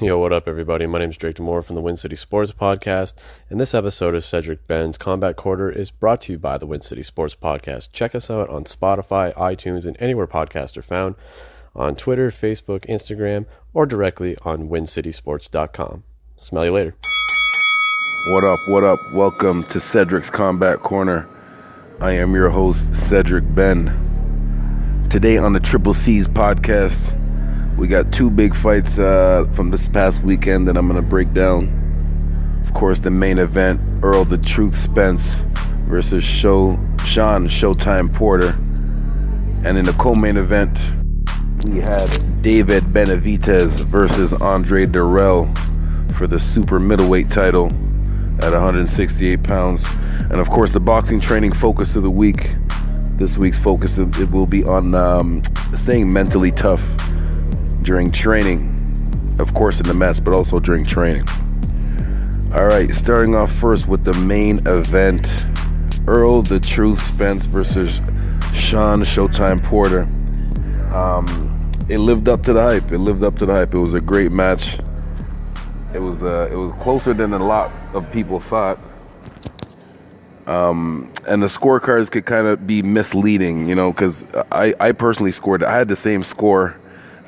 Yo, what up, everybody? My name is Drake Demore from the Win City Sports Podcast, and this episode of Cedric Ben's Combat Quarter is brought to you by the Win City Sports Podcast. Check us out on Spotify, iTunes, and anywhere podcasts are found, on Twitter, Facebook, Instagram, or directly on wincitysports.com. Smell you later. What up, what up? Welcome to Cedric's Combat Corner. I am your host, Cedric Ben. Today on the Triple C's podcast, we got two big fights from this past weekend that I'm going to break down. Of course, the main event, Earl the Truth Spence versus Sean Showtime Porter. And in the Col Main Event, we had David Benavidez versus Andre Dirrell for the super middleweight title at 168 pounds. And of course, the boxing training focus of the week. This week's focus, it will be on staying mentally tough during training, of course in the mats, but also during training. All right, starting off first with the main event, Earl the Truth Spence versus Sean Showtime Porter. It lived up to the hype. It was a great match. It was closer than a lot of people thought. And the scorecards could kind of be misleading, because I personally scored. I had the same score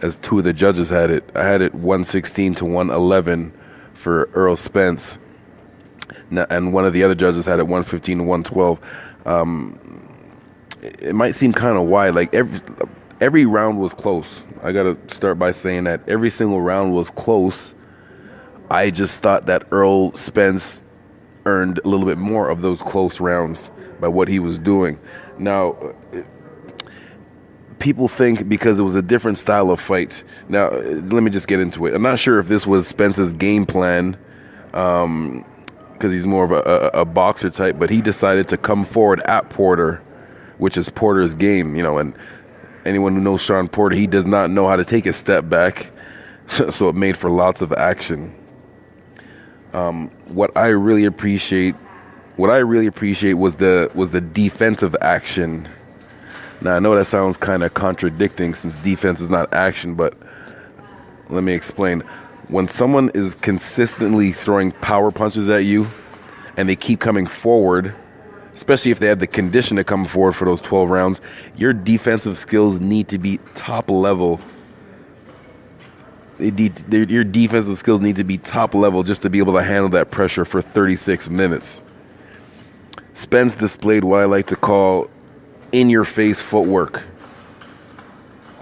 as two of the judges had it. I had it 116 to 111 for Earl Spence, and one of the other judges had it 115 to 112. It might seem kind of wide. Like every round was close. I gotta start by saying that every single round was close. I just thought that Earl Spence earned a little bit more of those close rounds by what he was doing. Now, people think because it was a different style of fight. Now, let me just get into it. I'm not sure if this was Spence's game plan, because he's more of a boxer type, but he decided to come forward at Porter, which is Porter's game, and anyone who knows Sean Porter, he does not know how to take a step back, so it made for lots of action. What I really appreciate was the defensive action. Now, I know that sounds kind of contradicting since defense is not action, but let me explain. When someone is consistently throwing power punches at you and they keep coming forward, especially if they have the condition to come forward for those 12 rounds, your defensive skills need to be top level. Your defensive skills need to be top level just to be able to handle that pressure for 36 minutes. Spence displayed what I like to call in-your-face footwork.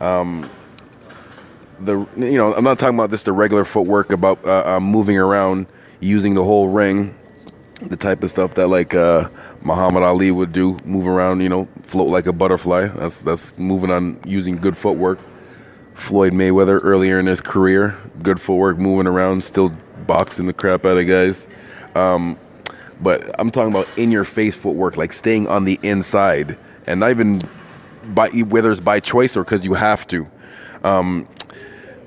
I'm not talking about just the regular footwork about moving around, using the whole ring, the type of stuff that like Muhammad Ali would do, move around, float like a butterfly. That's moving on using good footwork. Floyd Mayweather earlier in his career, good footwork, moving around, still boxing the crap out of guys. But I'm talking about in-your-face footwork, like staying on the inside. And not even whether it's by choice or because you have to.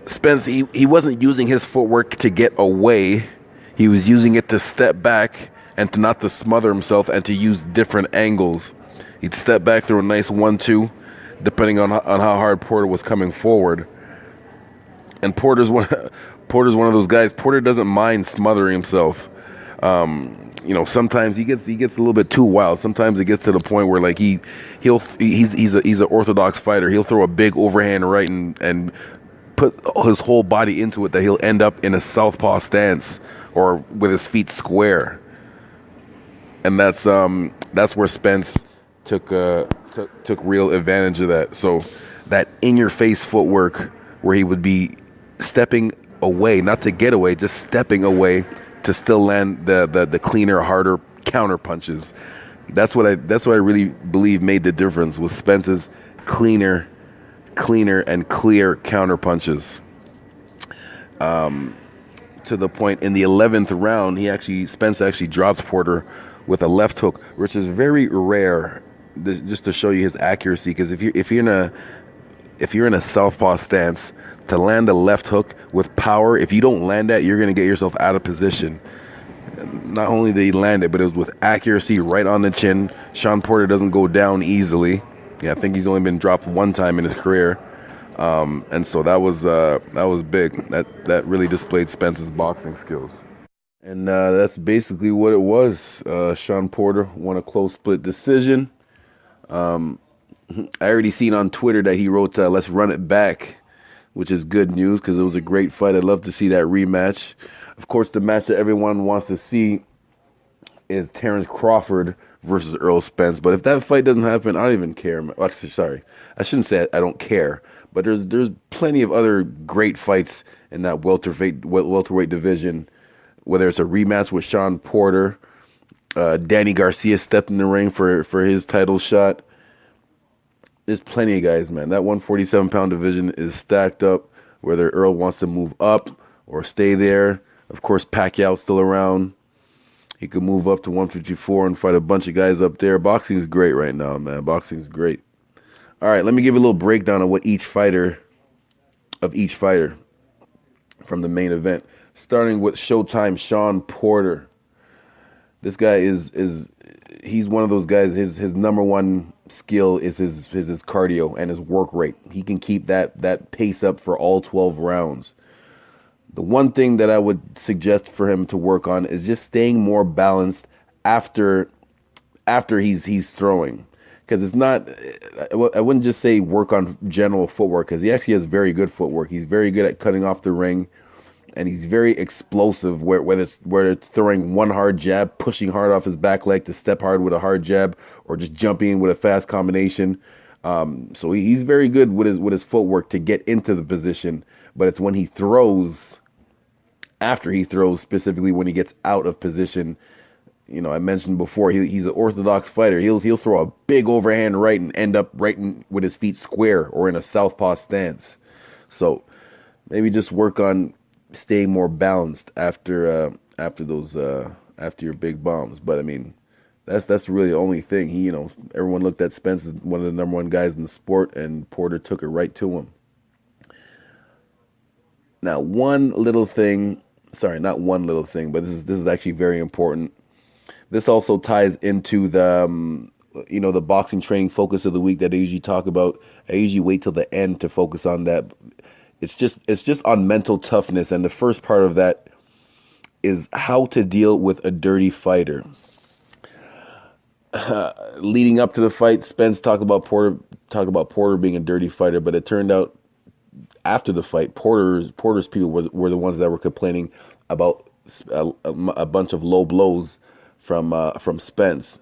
Spence, he wasn't using his footwork to get away. He was using it to step back and to not to smother himself and to use different angles. He'd step back through a nice 1-2, depending on how hard Porter was coming forward. And Porter's one of those guys. Porter doesn't mind smothering himself. Sometimes he gets a little bit too wild. Sometimes it gets to the point where like he's an orthodox fighter. He'll throw a big overhand right and put his whole body into it that he'll end up in a southpaw stance or with his feet square. And that's where Spence took real advantage of that. So that in your face footwork where he would be stepping away, not to get away, just stepping away to still land the cleaner, harder counter punches. That's what I really believe made the difference, was Spence's cleaner and clear counter punches. To the point in the 11th round, Spence actually drops Porter with a left hook, which is very rare. Just to show you his accuracy, because if you're in a southpaw stance, to land a left hook with power, if you don't land that, you're going to get yourself out of position. Not only did he land it, but it was with accuracy right on the chin. Sean Porter doesn't go down easily. Yeah, I think he's only been dropped one time in his career. And so that was big. That really displayed Spence's boxing skills. And that's basically what it was. Sean Porter won a close split decision. I already seen on Twitter that he wrote, "Let's run it back," which is good news because it was a great fight. I'd love to see that rematch. Of course, the match that everyone wants to see is Terrence Crawford versus Earl Spence. But if that fight doesn't happen, I don't even care. Actually, sorry, I shouldn't say I don't care. But there's plenty of other great fights in that welterweight division. Whether it's a rematch with Sean Porter, Danny Garcia stepped in the ring for his title shot. There's plenty of guys, man. That 147-pound division is stacked up. Whether Earl wants to move up or stay there. Of course, Pacquiao's still around. He could move up to 154 and fight a bunch of guys up there. Boxing is great right now, man. Boxing is great. All right, let me give you a little breakdown of each fighter from the main event. Starting with Showtime Sean Porter. This guy he's one of those guys. His number one skill is his cardio and his work rate. He can keep that pace up for all 12 rounds. The one thing that I would suggest for him to work on is just staying more balanced after he's throwing. Because it's not, I wouldn't just say work on general footwork, because he actually has very good footwork. He's very good at cutting off the ring, and he's very explosive, whether it's throwing one hard jab, pushing hard off his back leg to step hard with a hard jab, or just jumping in with a fast combination. So he's very good with his footwork to get into the position, but it's when he throws, after he throws, specifically when he gets out of position. You know, I mentioned before, he's an orthodox fighter. He'll throw a big overhand right and end up with his feet square or in a southpaw stance. So maybe just work on staying more balanced after your big bombs. But I mean, that's really the only thing. Everyone looked at Spence as one of the number one guys in the sport, and Porter took it right to him. Now, not one little thing, but this is actually very important. This also ties into the boxing training focus of the week that I usually talk about. I usually wait till the end to focus on that. It's just on mental toughness, and the first part of that is how to deal with a dirty fighter. Leading up to the fight, Spence talked about Porter being a dirty fighter, but it turned out after the fight, Porter's people were the ones that were complaining about a bunch of low blows from Spence.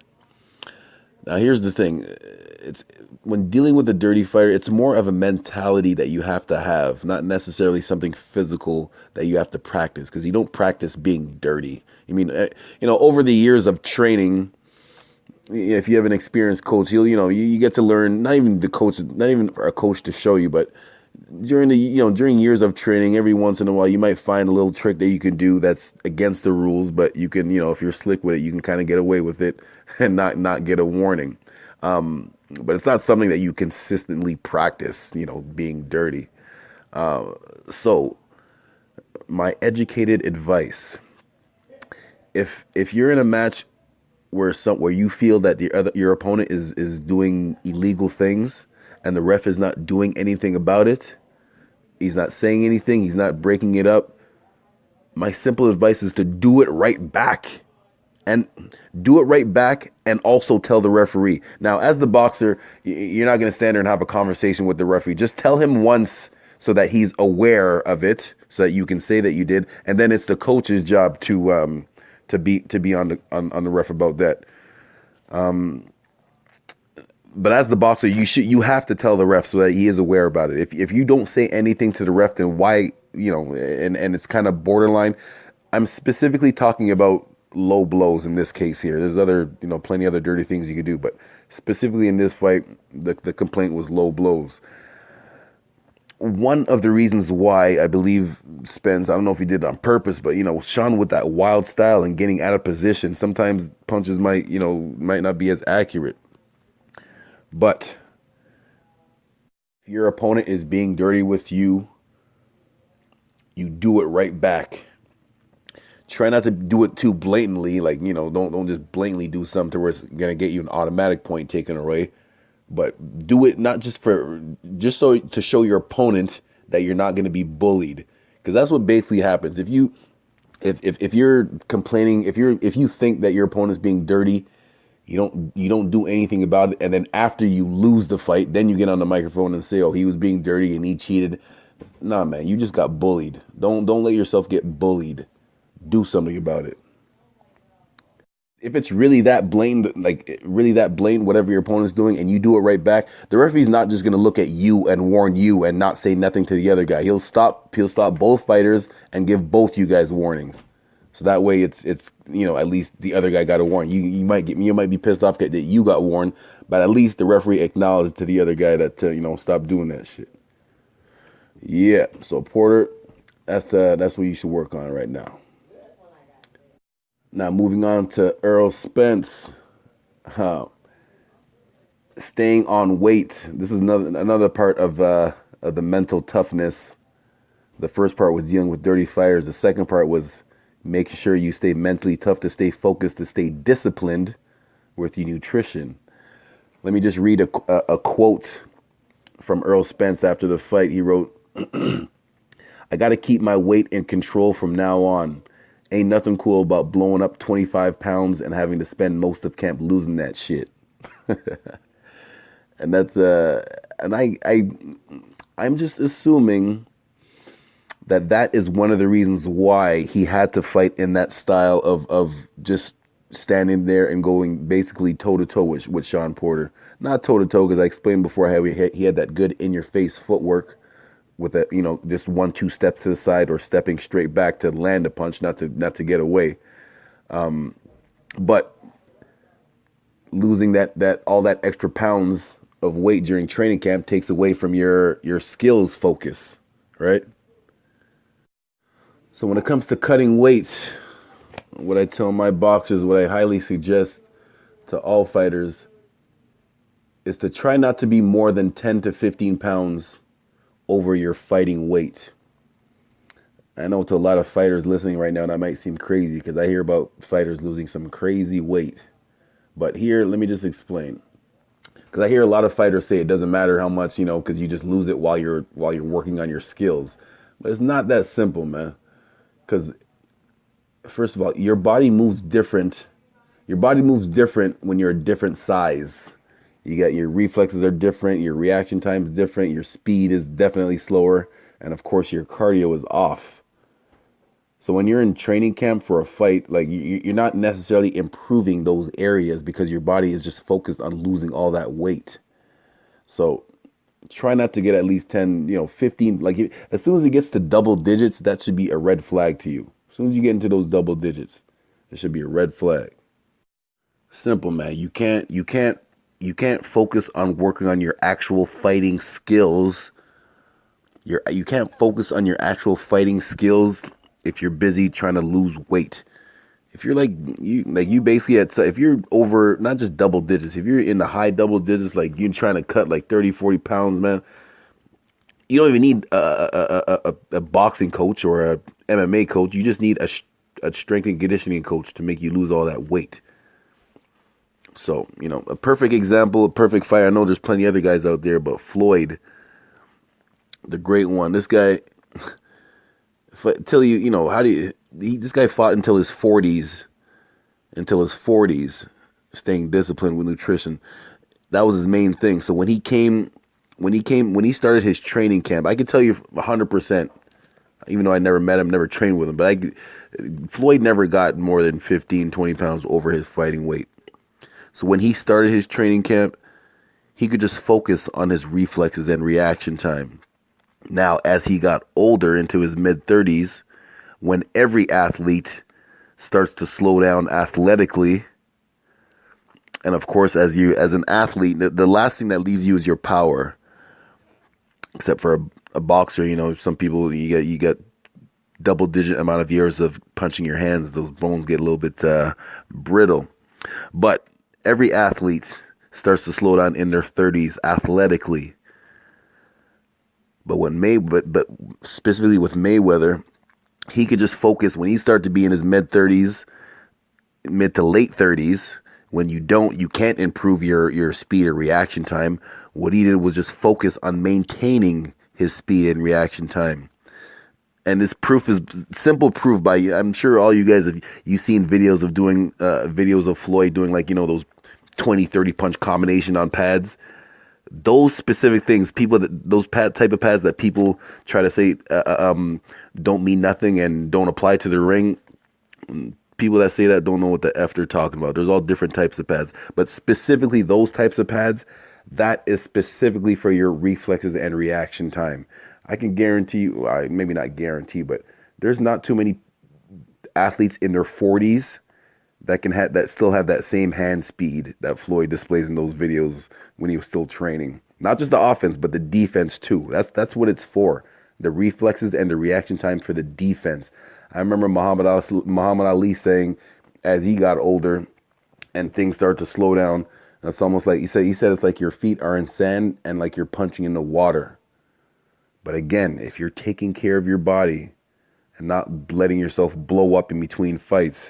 Now, here's the thing. It's when dealing with a dirty fighter, it's more of a mentality that you have to have, not necessarily something physical that you have to practice, because you don't practice being dirty. I mean, over the years of training, if you have an experienced coach, you get to learn, not even a coach to show you, but during years of training, every once in a while, you might find a little trick that you can do that's against the rules, but you can, if you're slick with it, you can kind of get away with it and not get a warning. But it's not something that you consistently practice, being dirty. So my educated advice, if you're in a match where you feel that your opponent is doing illegal things, and the ref is not doing anything about it, he's not saying anything, he's not breaking it up, my simple advice is to do it right back. And do it right back, and also tell the referee. Now, as the boxer, you're not going to stand there and have a conversation with the referee. Just tell him once so that he's aware of it, so that you can say that you did. And then it's the coach's job to be on the ref about that. But as the boxer, you have to tell the ref so that he is aware about it. If you don't say anything to the ref, then why, and it's kind of borderline. I'm specifically talking about low blows in this case here. There's plenty other dirty things you could do, but specifically in this fight, the complaint was low blows. One of the reasons why I believe Spence, I don't know if he did it on purpose, but Sean with that wild style and getting out of position, sometimes punches might not be as accurate. But if your opponent is being dirty with you, you do it right back. Try not to do it too blatantly, don't just blatantly do something where it's going to get you an automatic point taken away. But do it not just so to show your opponent that you're not going to be bullied, because that's what basically happens. If you're complaining, if you think that your opponent's being dirty, you don't do anything about it, and then after you lose the fight, then you get on the microphone and say, "Oh, he was being dirty and he cheated." Nah, man, you just got bullied. Don't let yourself get bullied. Do something about it. If it's really that blatant, whatever your opponent's doing, and you do it right back, the referee's not just gonna look at you and warn you and not say nothing to the other guy. He'll stop both fighters and give both you guys warnings. So that way it's at least the other guy got a warning. You might be pissed off that you got warned, but at least the referee acknowledged to the other guy that stop doing that shit. Yeah. So Porter, that's what you should work on right now. Now moving on to Earl Spence. Staying on weight. This is another part of the mental toughness. The first part was dealing with dirty fighters. The second part was making sure you stay mentally tough, to stay focused, to stay disciplined with your nutrition. Let me just read a quote from Earl Spence after the fight. He wrote, "I got to keep my weight in control from now on. Ain't nothing cool about blowing up 25 pounds and having to spend most of camp losing that shit." And that's I'm just assuming that is one of the reasons why he had to fight in that style of just standing there and going basically toe-to-toe with Sean Porter. Not toe-to-toe, because I explained before how he had that good in-your-face footwork with that, just 1-2 steps to the side or stepping straight back to land a punch, not to get away. But losing that all that extra pounds of weight during training camp takes away from your skills focus, right? So when it comes to cutting weight, what I tell my boxers, what I highly suggest to all fighters, is to try not to be more than 10 to 15 pounds over your fighting weight. I know to a lot of fighters listening right now, that might seem crazy, because I hear about fighters losing some crazy weight. But here, let me just explain. Because I hear a lot of fighters say it doesn't matter how much, because you just lose it while you're working on your skills. But it's not that simple, man. Because first of all, your body moves different. Your body moves different when you're a different size. You got your reflexes are different, your reaction time is different, your speed is definitely slower, and of course your cardio is off. So when you're in training camp for a fight, like you're not necessarily improving those areas because your body is just focused on losing all that weight. So try not to get at least 10, 15, like as soon as it gets to double digits, that should be a red flag to you. As soon as you get into those double digits, it should be a red flag. Simple, man. You can't focus on working on your actual fighting skills. You can't focus on your actual fighting skills if you're busy trying to lose weight. If you're you basically if you're over not just double digits, if you're in the high double digits, like you're trying to cut like 30, 40 pounds, man, you don't even need a boxing coach or a MMA coach. You just need a strength and conditioning coach to make you lose all that weight. So, a perfect example, a perfect fight. I know there's plenty of other guys out there, but Floyd, the great one, this guy, this guy fought until his 40s, staying disciplined with nutrition. That was his main thing. So when he started his training camp, I can tell you 100%, even though I never met him, never trained with him, but Floyd never got more than 15, 20 pounds over his fighting weight. So when he started his training camp, he could just focus on his reflexes and reaction time. Now, as he got older into his mid-30s, when every athlete starts to slow down athletically, and of course, as an athlete, the last thing that leaves you is your power. Except for a boxer, some people, you get double-digit amount of years of punching your hands. Those bones get a little bit brittle. But every athlete starts to slow down in their 30s athletically. But but specifically with Mayweather, he could just focus when he started to be in his mid to late 30s, When you don't, you can't improve your speed or reaction time. What he did was just focus on maintaining his speed and reaction time. And this proof is simple proof by, I'm sure all you guys have, you've seen videos of doing, videos of Floyd doing like, those 20, 30 punch combination on pads. Those specific things, those type of pads that people try to say don't mean nothing and don't apply to the ring. People that say that don't know what the F they're talking about. There's all different types of pads, but specifically those types of pads, that is specifically for your reflexes and reaction time. I can guarantee you, maybe not guarantee, but there's not too many athletes in their 40s that still have that same hand speed that Floyd displays in those videos when he was still training. Not just the offense, but the defense too. That's what it's for. The reflexes and the reaction time for the defense. I remember Muhammad Ali saying, as he got older and things start to slow down, it's almost like he said it's like your feet are in sand and like you're punching in the water. But again, if you're taking care of your body and not letting yourself blow up in between fights,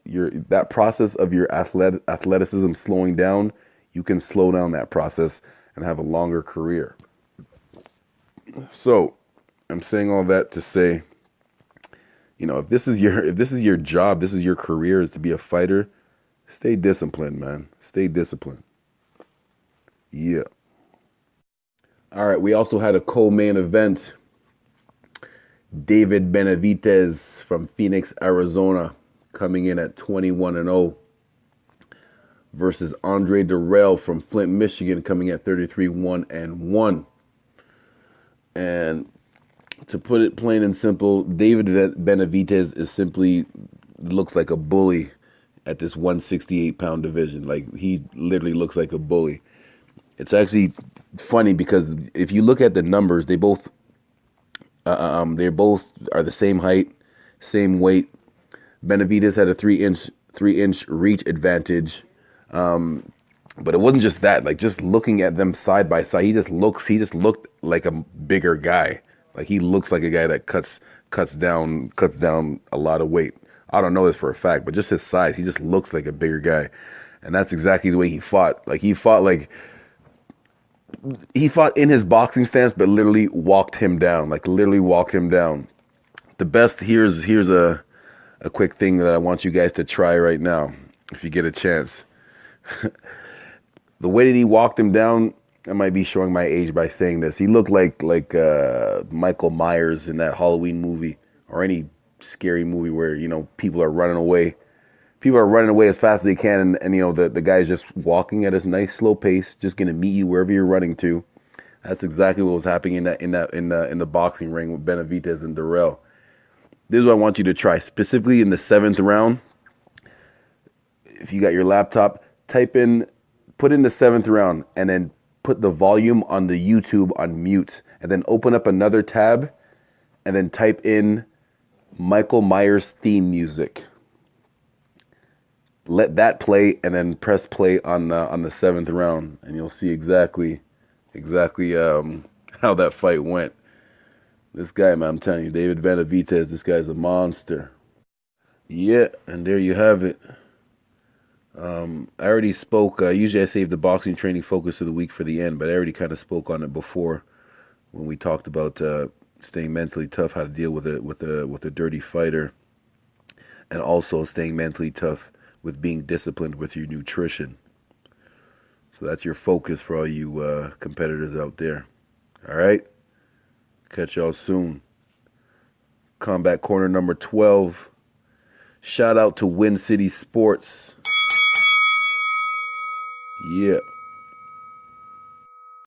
that process of your athleticism slowing down, you can slow down that process and have a longer career. So I'm saying all that to say, if this is your job, this is your career, is to be a fighter, stay disciplined, man. Stay disciplined. Yeah. All right, we also had a Col Main Event. David Benavidez from Phoenix, Arizona, coming in at 21-0 versus Andre Dirrell from Flint, Michigan, coming at 33-1-1. And to put it plain and simple, David Benavidez looks like a bully at this 168-pound division. Like, he literally looks like a bully. It's actually funny because if you look at the numbers, they both are the same height, same weight. Benavidez had a 3-inch reach advantage, but it wasn't just that. Like, just looking at them side by side, he just looked like a bigger guy. Like, he looks like a guy that cuts down a lot of weight. I don't know this for a fact, but just his size, he just looks like a bigger guy, and that's exactly the way he fought. Like, he fought in his boxing stance, but literally walked him down. The best, here's a quick thing that I want you guys to try right now, if you get a chance. The way that he walked him down, I might be showing my age by saying this. He looked like Michael Myers in that Halloween movie, or any scary movie where, people are running away. People are running away as fast as they can, and the guy's just walking at a nice slow pace, just gonna meet you wherever you're running to. That's exactly what was happening in the boxing ring with Benavidez and Dirrell. This is what I want you to try, specifically in the 7th round. If you got your laptop, put in the 7th round, and then put the volume on the YouTube on mute, and then open up another tab, and then type in Michael Myers theme music. Let that play, and then press play on the 7th round, and you'll see exactly how that fight went. This guy, man, I'm telling you, David Benavidez, this guy's a monster. Yeah, and there you have it. I already spoke. Usually I save the boxing training focus of the week for the end, but I already kind of spoke on it before when we talked about staying mentally tough, how to deal with a dirty fighter, and also staying mentally tough with being disciplined with your nutrition. So that's your focus for all you competitors out there. All right? Catch y'all soon. Combat Corner number 12. Shout out to Win City Sports. Yeah.